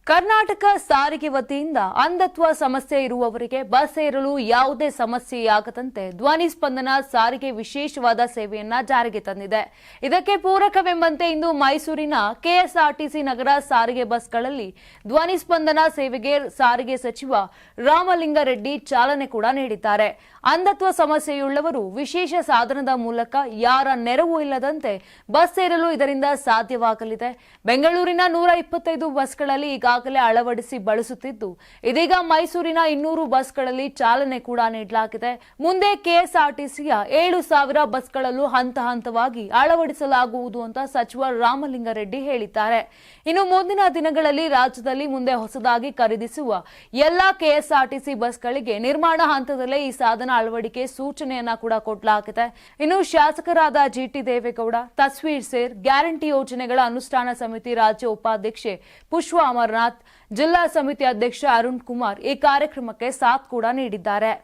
ಕರ್ನಾಟಕ ಸಾರಿಗೆ ವತಿಯಿಂದ ಅಂಧತ್ವ ಸಮಸ್ಯೆ ಇರುವವರಿಗೆ ಬಸ್ ಏರಲು ಯಾವುದೇ ಸಮಸ್ಯೆಯಾಗದಂತೆ ಧ್ವನಿ ಸ್ಪಂದನ ಸಾರಿಗೆ ವಿಶೇಷವಾದ ಸೇವೆಯನ್ನ ಜಾರಿಗೆ ತಂದಿದೆ. ಇದಕ್ಕೆ ಪೂರಕವೆಂಬಂತೆ ಇಂದು ಮೈಸೂರಿನ ಕೆಎಸ್ಆರ್ಟಿಸಿ ನಗರ ಸಾರಿಗೆ ಬಸ್ಗಳಲ್ಲಿ ಧ್ವನಿ ಸ್ಪಂದನ ಸೇವೆಗೆ ಸಾರಿಗೆ ಸಚಿವ ರಾಮಲಿಂಗಾರೆಡ್ಡಿ ಚಾಲನೆ ಕೂಡ ನೀಡಿದ್ದಾರೆ. ಅಂಧತ್ವ ಸಮಸ್ಯೆಯುಳ್ಳವರು ವಿಶೇಷ ಸಾಧನದ ಮೂಲಕ ಯಾರ ನೆರವು ಇಲ್ಲದಂತೆ ಬಸ್ ಏರಲು ಇದರಿಂದ ಸಾಧ್ಯವಾಗಲಿದೆ. ಬೆಂಗಳೂರಿನ 125 ಬಸ್ಗಳಲ್ಲಿ ಈಗಾಗಲೇ ಅಳವಡಿಸಿ ಬಳಸುತ್ತಿದ್ದು, ಇದೀಗ ಮೈಸೂರಿನ 200 ಬಸ್ಗಳಲ್ಲಿ ಚಾಲನೆ ಕೂಡ ನೀಡಲಾಗಿದೆ. ಮುಂದೆ ಕೆಎಸ್ಆರ್ಟಿಸಿಯ 7,000 ಬಸ್ಗಳಲ್ಲೂ ಹಂತ ಹಂತವಾಗಿ ಅಳವಡಿಸಲಾಗುವುದು ಅಂತ ಸಚಿವ ರಾಮಲಿಂಗಾರೆಡ್ಡಿ ಹೇಳಿದ್ದಾರೆ. ಇನ್ನು ಮುಂದಿನ ದಿನಗಳಲ್ಲಿ ರಾಜ್ಯದಲ್ಲಿ ಮುಂದೆ ಹೊಸದಾಗಿ ಖರೀದಿಸುವ ಎಲ್ಲಾ ಕೆಎಸ್ಆರ್ಟಿಸಿ ಬಸ್ಗಳಿಗೆ ನಿರ್ಮಾಣ ಹಂತದಲ್ಲೇ ಈ ಸಾಧನ ಅಳವಡಿಕೆ ಸೂಚನೆಯನ್ನ ಕೂಡ ಕೊಡಲಾಗಿದೆ. ಇನ್ನು ಶಾಸಕರಾದ ಜಿಟಿ ದೇವೇಗೌಡ, ತಸ್ವೀರ್ ಸೇರ್, ಗ್ಯಾರಂಟಿ ಯೋಜನೆಗಳ ಅನುಷ್ಠಾನ ಸಮಿತಿ ರಾಜ್ಯ ಉಪಾಧ್ಯಕ್ಷೆ ಪುಷ್ಪ ಅಮರನಾಥ್, ಜಿಲ್ಲಾ ಸಮಿತಿ ಅಧ್ಯಕ್ಷ ಅರುಣ್ ಕುಮಾರ್ ಈ ಕಾರ್ಯಕ್ರಮಕ್ಕೆ ಸಾಥ್ ಕೂಡ ನೀಡಿದ್ದಾರೆ.